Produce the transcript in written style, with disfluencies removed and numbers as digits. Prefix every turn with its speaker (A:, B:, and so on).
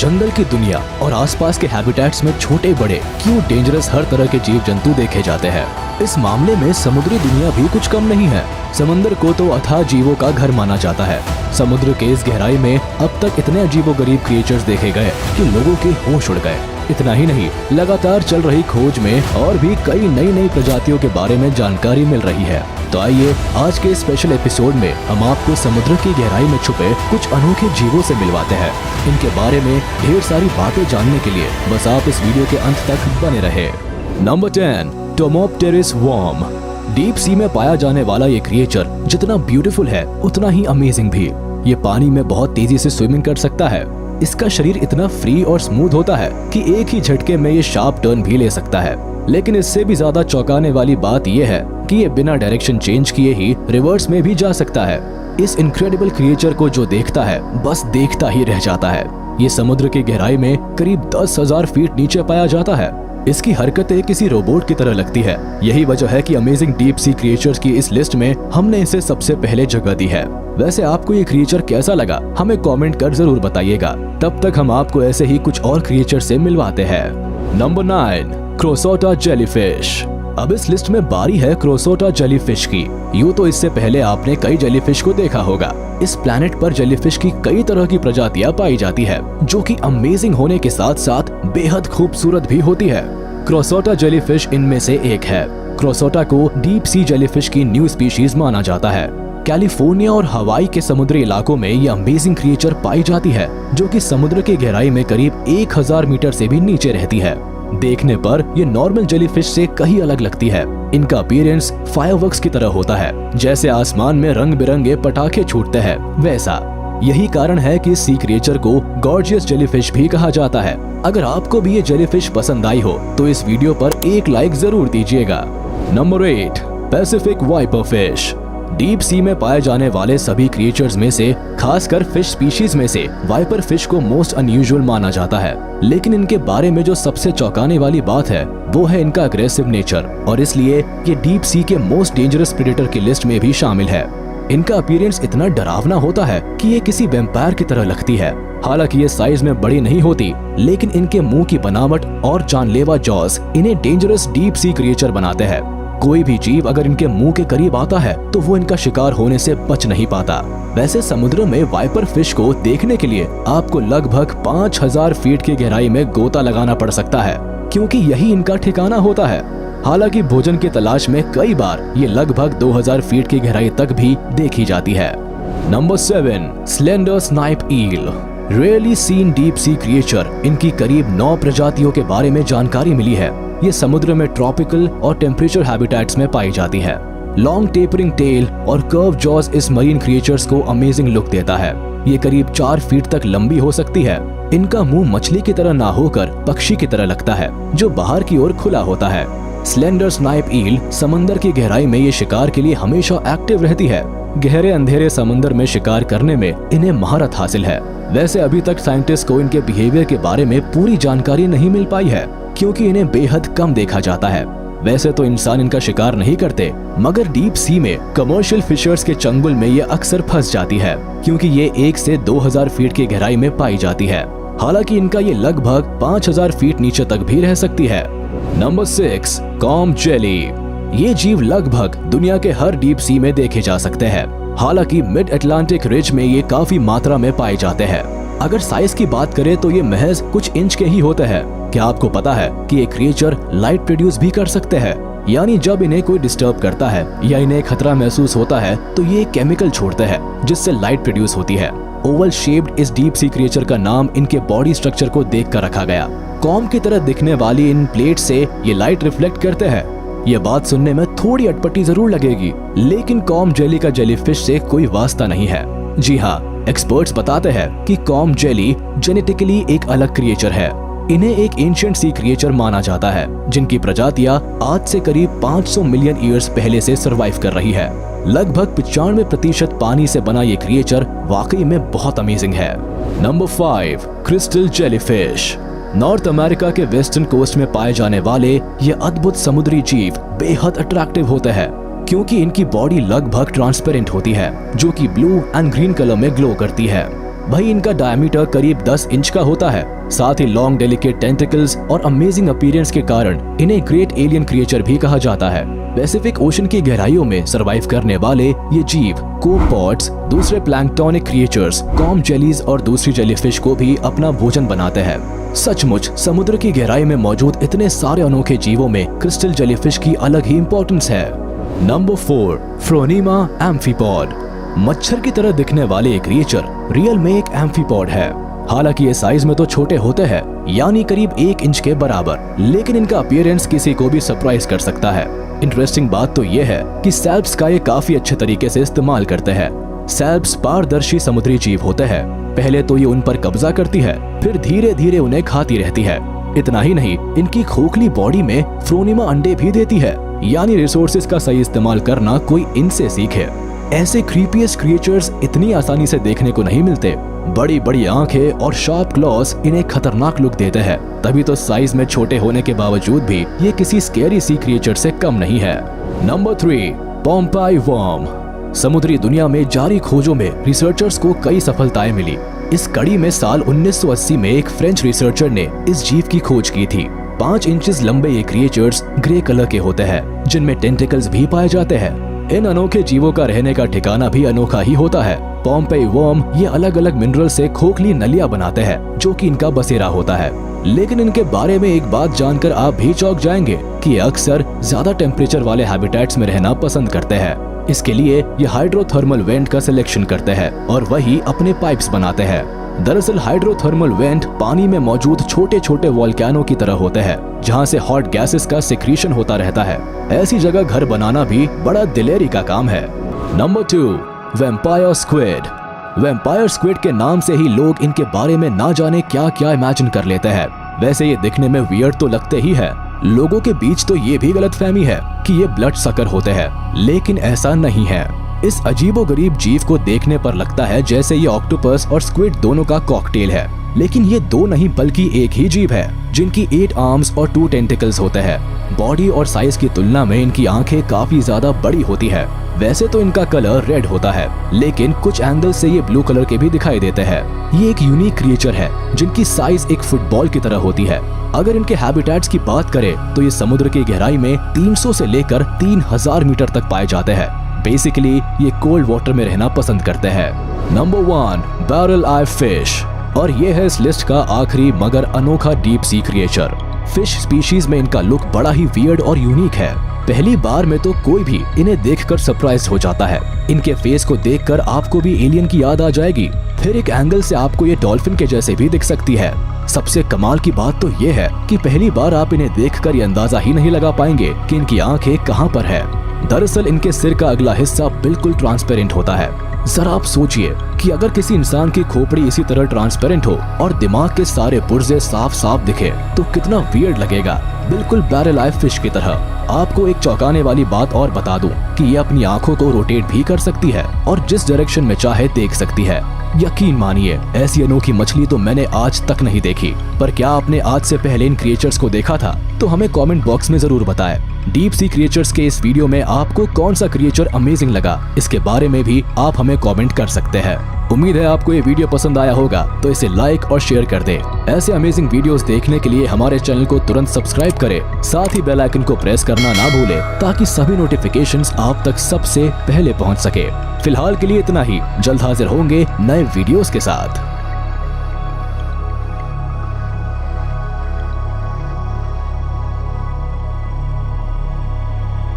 A: जंगल की दुनिया और आसपास के हैबिटेट्स में छोटे बड़े क्यूट डेंजरस हर तरह के जीव जंतु देखे जाते हैं। इस मामले में समुद्री दुनिया भी कुछ कम नहीं है। समंदर को तो अथाह जीवों का घर माना जाता है। समुद्र के इस गहराई में अब तक इतने अजीबोगरीब क्रिएचर्स देखे गए कि लोगों के होश उड़ गए। इतना ही नहीं, लगातार चल रही खोज में और भी कई नई प्रजातियों के बारे में जानकारी मिल रही है। तो आइए आज के स्पेशल एपिसोड में हम आपको समुद्र की गहराई में छुपे कुछ अनोखे जीवों से मिलवाते हैं। इनके बारे में ढेर सारी बातें जानने के लिए बस आप इस वीडियो के अंत तक बने रहे। Number 10, Tomopteris worm. Deep sea में पाया जाने वाला ये क्रिएचर जितना ब्यूटीफुल है उतना ही अमेजिंग भी। ये पानी में बहुत तेजी से स्विमिंग कर सकता है। इसका शरीर इतना फ्री और स्मूथ होता है कि एक ही झटके में ये शार्प टर्न भी ले सकता है। लेकिन इससे भी ज्यादा चौंकाने वाली बात यह है कि ये बिना डायरेक्शन चेंज किए ही रिवर्स में भी जा सकता है। इस इनक्रेडिबल क्रिएचर को जो देखता है बस देखता ही रह जाता है। ये समुद्र की गहराई में करीब 10,000 फीट नीचे पाया जाता है। इसकी हरकतें किसी रोबोट की तरह लगती है। यही वजह है कि अमेजिंग डीप सी क्रिएचर्स की इस लिस्ट में हमने इसे सबसे पहले जगह दी है। वैसे आपको ये क्रिएचर कैसा लगा हमें कमेंट कर जरूर बताइएगा। तब तक हम आपको ऐसे ही कुछ और क्रिएचर से मिलवाते हैं। Number 9, Crossota jellyfish. अब इस लिस्ट में बारी है क्रोसोटा जेलीफिश की। यूँ तो इससे पहले आपने कई जेलीफिश को देखा होगा। इस प्लैनेट पर जेलीफिश की कई तरह की प्रजातियां पाई जाती है जो कि अमेजिंग होने के साथ साथ बेहद खूबसूरत भी होती है। क्रोसोटा जेलीफिश इनमें से एक है। क्रोसोटा को डीप सी जेलीफिश की न्यू स्पीशीज माना जाता है। कैलिफोर्निया और हवाई के समुद्री इलाकों में ये अमेजिंग क्रिएचर पाई जाती है जो कि समुद्र की गहराई में करीब 1000 मीटर से भी नीचे रहती है। देखने पर ये नॉर्मल जेलीफिश से कहीं अलग लगती है। इनका अपीयरेंस फायरवर्क्स की तरह होता है, जैसे आसमान में रंग बिरंगे पटाखे छूटते हैं वैसा। यही कारण है कि इस सी क्रिएचर को गॉर्जियस जेलीफिश भी कहा जाता है। अगर आपको भी ये जेलीफिश पसंद आई हो तो इस वीडियो पर एक लाइक जरूर दीजिएगा। Number 8, Pacific viper fish. Deep sea में पाए जाने वाले सभी क्रिएचर्स में से खासकर फिश स्पीशीज में से वाइपर फिश को मोस्ट अनयूजुअल माना जाता है। लेकिन इनके बारे में जो सबसे चौंकाने वाली बात है वो है इनका अग्रेसिव नेचर, और इसलिए ये डीप सी के मोस्ट डेंजरस प्रेडेटर की लिस्ट में भी शामिल है। इनका अपीयरेंस इतना डरावना होता है कि ये किसी वैम्पायर की तरह लगती है। हालांकि ये साइज में बड़ी नहीं होती, लेकिन इनके मुंह की बनावट और जानलेवा जॉज इन्हें डेंजरस डीप सी क्रिएचर बनाते हैं। कोई भी जीव अगर इनके मुंह के करीब आता है तो वो इनका शिकार होने से बच नहीं पाता। वैसे समुद्र में वाइपर फिश को देखने के लिए आपको लगभग 5000 फीट की गहराई में गोता लगाना पड़ सकता है, क्योंकि यही इनका ठिकाना होता है। हालांकि भोजन की तलाश में कई बार ये लगभग 2000 फीट की गहराई तक भी देखी जाती है। Number 7, slender snipe eel. Rarely seen deep sea creature. इनकी करीब 9 प्रजातियों के बारे में जानकारी मिली है। ये समुद्र में ट्रॉपिकल और टेम्परेचर हैबिटेट्स में पाई जाती है। लॉन्ग टेपरिंग टेल और कर्व जॉज इस मरीन क्रिएचर्स को अमेजिंग लुक देता है। ये करीब 4 फीट तक लंबी हो सकती है। इनका मुंह मछली की तरह ना होकर पक्षी की तरह लगता है जो बाहर की ओर खुला होता है। स्लेंडर स्नाइप ईल समंदर की गहराई में ये शिकार के लिए हमेशा एक्टिव रहती है। गहरे अंधेरे समंदर में शिकार करने में इन्हें महारत हासिल है। वैसे अभी तक साइंटिस्ट को इनके बिहेवियर के बारे में पूरी जानकारी नहीं मिल पाई है, क्योंकि इन्हें बेहद कम देखा जाता है। वैसे तो इंसान इनका शिकार नहीं करते, मगर डीप सी में कमर्शियल फिशर्स के चंगुल में ये अक्सर फंस जाती है, क्योंकि ये 1 से 2000 फीट की गहराई में पाई जाती है। हालांकि इनका ये लगभग 5000 फीट नीचे तक भी रह सकती है। Number 6, com jelly. ये जीव लगभग दुनिया के हर डीप सी में देखे जा सकते हैं। हालांकि मिड अटलांटिक रिज में ये काफी मात्रा में पाए जाते हैं। अगर साइज की बात करें तो ये महज कुछ इंच के ही होते हैं। क्या आपको पता है कि ये क्रिएचर लाइट प्रोड्यूस भी कर सकते हैं? यानी जब इन्हें कोई डिस्टर्ब करता है या इन्हें खतरा महसूस होता है तो ये केमिकल छोड़ते हैं जिससे लाइट प्रोड्यूस होती है। ओवल शेप्ड इस डीप सी क्रिएचर का नाम इनके बॉडी स्ट्रक्चर को देखकर रखा गया। कॉम की तरह दिखने वाली इन प्लेट से ये लाइट रिफ्लेक्ट करते हैं। ये बात सुनने में थोड़ी अटपटी जरूर लगेगी, लेकिन कॉम जेली का जेलीफिश से कोई वास्ता नहीं है। जी हाँ, एक्सपर्ट्स बताते हैं कि कॉम जेली जेनेटिकली एक अलग क्रिएचर है। इन्हें एक एंशिएंट सी क्रिएचर माना जाता है जिनकी प्रजातियां आज से करीब 500 मिलियन ईयर्स पहले से सरवाइव कर रही है। लगभग 95% पानी से बना ये क्रिएचर वाकई में बहुत अमेजिंग है। Number 5, crystal jellyfish. North America के वेस्टर्न कोस्ट में पाए जाने वाले ये अद्भुत समुद्री जीव बेहद अट्रैक्टिव होते हैं, क्योंकि इनकी बॉडी लगभग ट्रांसपेरेंट होती है जो कि ब्लू एंड ग्रीन कलर में ग्लो करती है। भाई इनका डायमीटर करीब 10 इंच का होता है। साथ ही लॉन्ग डेलिकेट टेंटिकल्स और अमेजिंग अपीयरेंस के कारण इन्हें ग्रेट एलियन क्रिएचर भी कहा जाता है। पैसिफिक ओशन की गहराइयों में सरवाइव करने वाले ये जीव कोपॉड्स दूसरे प्लैंक्टोनिक क्रिएचर्स, कॉम जेलीज और दूसरी जेलीफिश को भी अपना भोजन बनाते हैं। सचमुच समुद्र की गहराई में मौजूद इतने सारे अनोखे जीवों में क्रिस्टल जेलीफिश की अलग ही इंपॉर्टेंस है। नंबर 4, फ्रोनीमा एम्फीपॉड। मच्छर की तरह दिखने वाले ये क्रिएचर रियल में एक एम्फीपॉड है। हालांकि ये साइज में तो छोटे होते हैं, यानी करीब 1 इंच के बराबर, लेकिन इनका अपीयरेंस किसी को भी सरप्राइज कर सकता है। इंटरेस्टिंग बात तो ये है कि सैल्प्स का ये काफी अच्छे तरीके से इस्तेमाल करते हैं। सैल्प्स पारदर्शी समुद्री जीव होते हैं। पहले तो ये उन पर कब्जा करती है, फिर धीरे धीरे उन्हें खाती रहती है। इतना ही नहीं, इनकी खोखली बॉडी में फ्रोनीमा अंडे भी देती है, यानी रिसोर्सेज का सही इस्तेमाल करना कोई इनसे सीखे। ऐसे क्रीपीएस्ट क्रिएचर्स इतनी आसानी से देखने को नहीं मिलते। बड़ी बड़ी आंखें और शार्प क्लॉस इन्हें खतरनाक लुक देते हैं, तभी तो साइज में छोटे होने के बावजूद भी ये किसी स्कैरी सी क्रिएचर से कम नहीं है। Number 3, Pompeii worm. समुद्री दुनिया में जारी खोजों में रिसर्चर्स को कई सफलताएं मिली। इस कड़ी में साल 1980 में एक फ्रेंच रिसर्चर ने इस जीव की खोज की थी। 5 इंचेस लंबे ये क्रिएचर्स ग्रे कलर के होते हैं, जिनमें टेंटिकल्स भी पाए जाते हैं। इन अनोखे जीवों का रहने का ठिकाना भी अनोखा ही होता है। पोम्पेई वर्म ये अलग अलग मिनरल से खोखली नलियां बनाते हैं, जो कि इनका बसेरा होता है। लेकिन इनके बारे में एक बात जानकर आप भी चौंक जाएंगे कि ये अक्सर ज्यादा टेम्परेचर वाले हैबिटेट्स में रहना पसंद करते हैं। इसके लिए ये हाइड्रोथर्मल वेंट का सिलेक्शन करते हैं और वही अपने पाइप्स बनाते हैं। दरअसल हाइड्रोथर्मल वेंट पानी में मौजूद छोटे छोटे वोल्केनो की तरह होते हैं, जहां से हॉट गैसेस का सिक्रीशन होता रहता है। ऐसी जगह घर बनाना भी बड़ा दिलेरी का काम है। Number 2, vampire squid. Vampire squid के नाम से ही लोग इनके बारे में ना जाने क्या क्या इमेजिन कर लेते हैं। वैसे ये दिखने में वियर्ड तो लगते ही है। लोगों के बीच तो ये भी गलतफहमी है कि ये ब्लड सकर होते हैं, लेकिन ऐसा नहीं है। इस अजीबोगरीब जीव को देखने पर लगता है जैसे ये ऑक्टोपस और स्क्विड दोनों का कॉकटेल है, लेकिन ये दो नहीं बल्कि एक ही जीव है, जिनकी 8 आर्म्स और 2 टेंटिकल्स होते हैं। बॉडी और साइज की तुलना में इनकी आंखें काफी ज्यादा बड़ी होती है। वैसे तो इनका कलर रेड होता है, लेकिन कुछ एंगल से ये ब्लू कलर के भी दिखाई देते हैं। ये एक यूनिक क्रिएचर है, जिनकी साइज एक फुटबॉल की तरह होती है। अगर इनके हैबिटेट्स की बात करें तो ये समुद्र की गहराई में 300 से लेकर 3000 मीटर तक पाए जाते हैं। बेसिकली ये कोल्ड वाटर में रहना पसंद करते हैं। नंबर 1, बैरल आई फिश। और ये है इस लिस्ट का आखिरी मगर अनोखा deep sea creature. Fish species में इनका लुक बड़ा ही वियर्ड और यूनिक है। पहली बार में तो कोई भी इन्हें देखकर सरप्राइज हो जाता है। इनके फेस को देखकर आपको भी एलियन की याद आ जाएगी। फिर एक एंगल से आपको ये डॉल्फिन के जैसे भी दिख सकती है। सबसे कमाल की बात तो ये है कि पहली बार आप इन्हें देखकर ये अंदाजा ही नहीं लगा पाएंगे कि इनकी आंखें कहां पर है। दरअसल इनके सिर का अगला हिस्सा बिल्कुल ट्रांसपेरेंट होता है। जरा आप सोचिए कि अगर किसी इंसान की खोपड़ी इसी तरह ट्रांसपेरेंट हो और दिमाग के सारे पुर्जे साफ साफ दिखे तो कितना वियर्ड लगेगा, बिल्कुल बैरल आई फिश की तरह। आपको एक चौंकाने वाली बात और बता दूं कि ये अपनी आंखों को रोटेट भी कर सकती है और जिस डायरेक्शन में चाहे देख सकती है। यकीन मानिए ऐसी अनोखी मछली तो मैंने आज तक नहीं देखी। पर क्या आपने आज से पहले इन क्रिएचर्स को देखा था? तो हमें कमेंट बॉक्स में जरूर बताएं। डीप सी क्रिएचर्स के इस वीडियो में आपको कौन सा क्रिएचर अमेजिंग लगा, इसके बारे में भी आप हमें कमेंट कर सकते हैं। उम्मीद है आपको ये वीडियो पसंद आया होगा, तो इसे लाइक और शेयर कर दें। ऐसे अमेजिंग वीडियोस देखने के लिए हमारे चैनल को तुरंत सब्सक्राइब करें, साथ ही बेल आइकन को प्रेस करना ना भूलें ताकि सभी नोटिफिकेशंस आप तक सबसे पहले पहुंच सके। फिलहाल के लिए इतना ही, जल्द हाजिर होंगे नए वीडियोस के साथ।